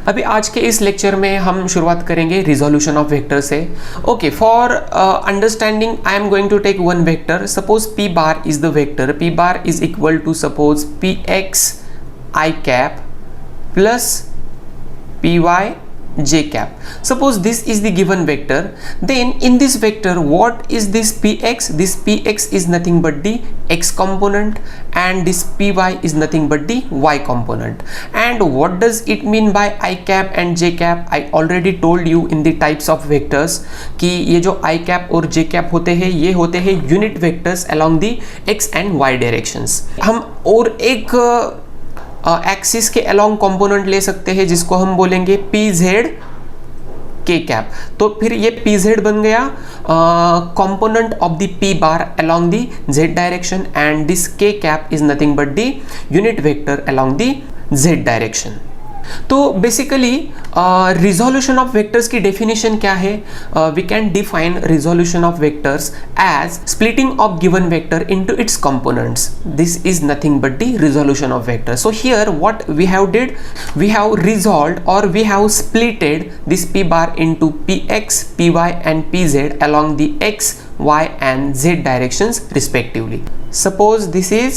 अभी आज के इस लेक्चर में हम शुरुआत करेंगे रिजोल्यूशन ऑफ वेक्टर से। Okay, for understanding I am going to take one vector. Suppose P bar is the vector, P bar is equal to suppose P X I cap plus P Y j cap. Suppose this is the given vector, then in this vector what is this px? This px is nothing but the x component and this py is nothing but the y component. And what does it mean by I cap and j cap? I already told you in the types of vectors कि ये जो I cap और j cap होते हैं ये होते हैं unit vectors along the x and y directions. हम और एक एक्सिस के अलोंग कंपोनेंट ले सकते हैं जिसको हम बोलेंगे पी जेड के कैप। तो फिर ये पी जेड बन गया component of the P bar along the Z direction and this K cap is nothing but the unit vector along the Z direction. तो बेसिकली रिजोल्यूशन ऑफ वेक्टर्स की definition क्या है? We can define resolution of vectors as splitting of given vector into its components. This is nothing but the resolution of vector. So here what we have did, we have resolved और we have splitted this p bar into px, py and pz along the x, y and z directions respectively. Suppose this is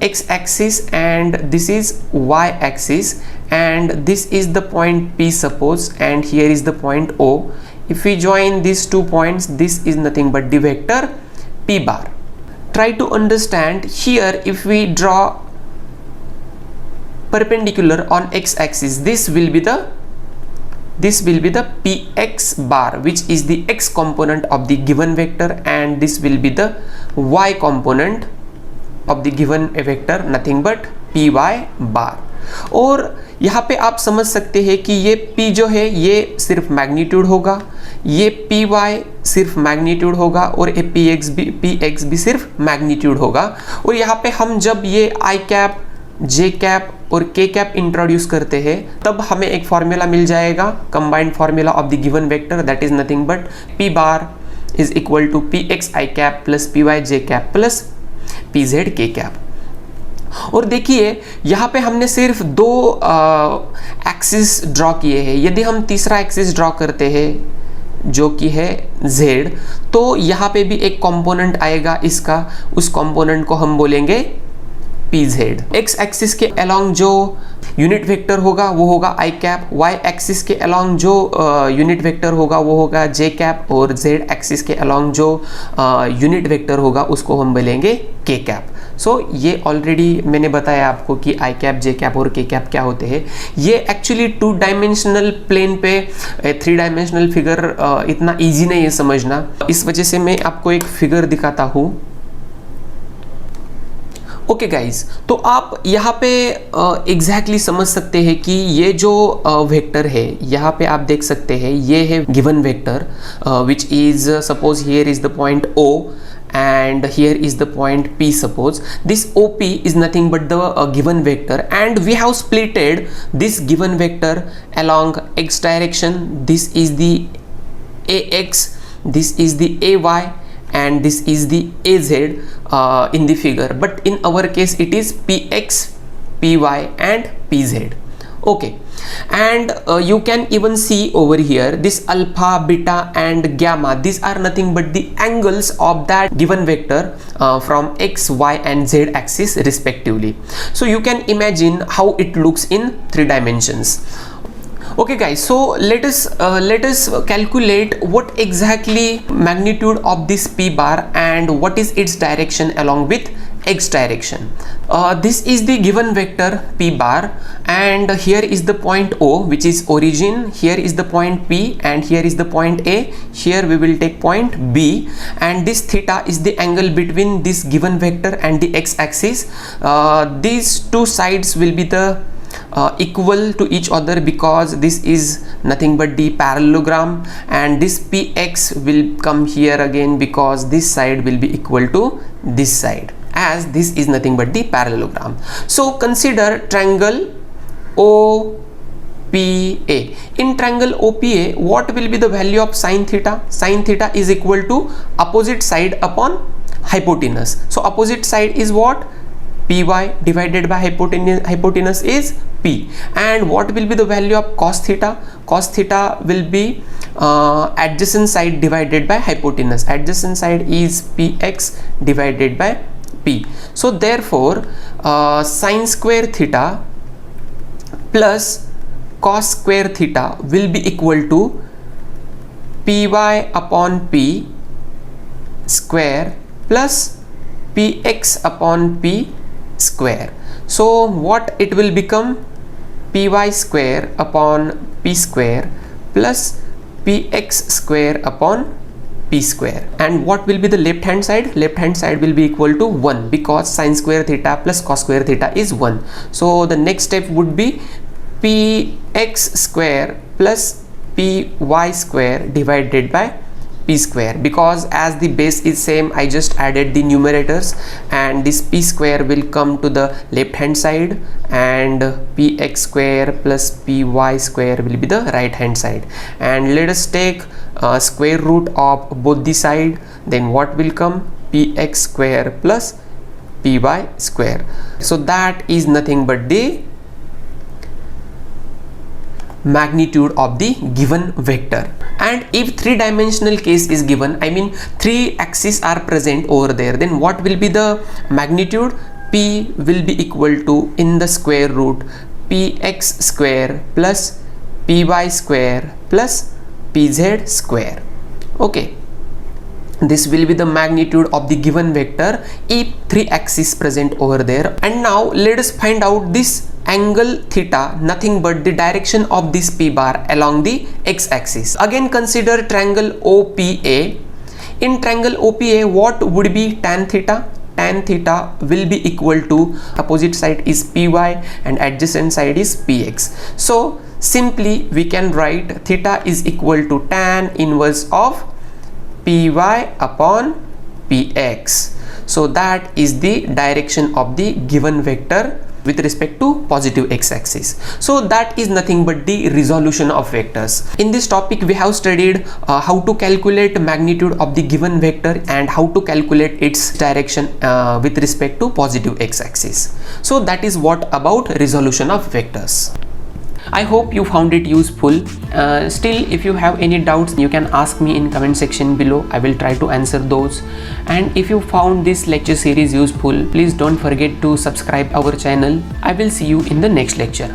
x axis and this is y axis and this is the point P suppose and here is the point O. If we join these 2 points, this is nothing but the vector P bar. Try to understand here. If we draw perpendicular on x axis, this will be the px bar, which is the x component of the given vector, and this will be the y component of the given vector, nothing but py bar. और यहाँ पे आप समझ सकते हैं कि ये p जो है ये सिर्फ मैग्नीट्यूड होगा, ये py सिर्फ मैग्नीट्यूड होगा और ये px भी सिर्फ मैग्नीट्यूड होगा। और यहाँ पे हम जब ये i कैप, j कैप और k कैप इंट्रोड्यूस करते हैं तब हमें एक फॉर्मूला मिल जाएगा, combined formula of the given vector, that is nothing but p bar is equal to px i cap plus py j cap plus pz k cap. और देखिए यहाँ पे हमने सिर्फ 2 एक्सिस ड्रॉ किए हैं। यदि हम तीसरा एक्सिस ड्रॉ करते हैं जो कि है z, तो यहाँ पे भी एक कंपोनेंट आएगा इसका, उस कंपोनेंट को हम बोलेंगे pz। x एक्सिस के अलोंग जो यूनिट वेक्टर होगा वो होगा i कैप, y एक्सिस के अलोंग जो यूनिट वेक्टर होगा वो होगा j कैप और z एक्सिस के अलोंग जो यूनिट वेक्टर होगा उसको हम बोलेंगे k कैप। सो ये ऑलरेडी मैंने बताया आपको कि आई कैप, जे कैप और के कैप क्या होते हैं। ये एक्चुअली 2 डायमेंशनल प्लेन पे 3 डायमेंशनल फिगर इतना इजी नहीं है समझना, इस वजह से मैं आपको एक फिगर दिखाता हूँ। ओके गाइज, तो आप यहाँ पे एग्जैक्टली समझ सकते हैं कि ये जो वेक्टर है यहाँ पे आप देख सकते हैं ये है given vector which is suppose here is the point O and here is the point P. Suppose this OP is nothing but the given vector and we have splitted this given vector along x direction. This is the AX, this is the AY and this is the AZ in the figure, but in our case it is PX, PY and PZ. Okay, and you can even see over here this alpha, beta and gamma, these are nothing but the angles of that given vector from x, y and z axis respectively. So you can imagine how it looks in 3 dimensions. Okay guys, so let us calculate what exactly magnitude of this p bar and what is its direction along with x direction. This is the given vector p bar and here is the point O which is origin, here is the point P and here is the point A, here we will take point B and this theta is the angle between this given vector and the x axis. These 2 sides will be the equal to each other because this is nothing but the parallelogram and this px will come here again because this side will be equal to this side, as this is nothing but the parallelogram. So consider triangle OPA. In triangle OPA, what will be the value of sin theta? Sin theta is equal to opposite side upon hypotenuse. So opposite side is what? Py divided by hypotenuse is P. And what will be the value of cos theta? Cos theta will be adjacent side divided by hypotenuse. Adjacent side is Px divided by P. So therefore sin square theta plus cos square theta will be equal to Py upon P square plus Px upon P square. So what it will become? Py square upon P square plus Px square upon P square. And what will be the left hand side? Left hand side will be equal to 1 because sin square theta plus cos square theta is 1. So the next step would be Px square plus Py square divided by P square. Because as the base is same, I just added the numerators, and this P square will come to the left hand side and Px square plus Py square will be the right hand side. And let us take square root of both the side. Then what will come? Px square plus Py square. So that is nothing but the magnitude of the given vector. And if three-dimensional case is given, I mean three axes are present over there, then what will be the magnitude? P will be equal to, in the square root, Px square plus Py square plus Pz square. Okay, this will be the magnitude of the given vector if three axes present over there. And now let us find out this angle theta, nothing but the direction of this P bar along the x-axis. Again consider triangle OPA. In triangle OPA, what would be tan theta? Tan theta will be equal to, opposite side is Py and adjacent side is Px. So simply we can write theta is equal to tan inverse of Py upon Px. So that is the direction of the given vector with respect to positive x-axis. So that is nothing but the resolution of vectors. In this topic we have studied how to calculate magnitude of the given vector and how to calculate its direction with respect to positive x-axis. So that is what about resolution of vectors. I hope you found it useful. Still, if you have any doubts, you can ask me in comment section below. I will try to answer those. And if you found this lecture series useful, please don't forget to subscribe our channel. I will see you in the next lecture.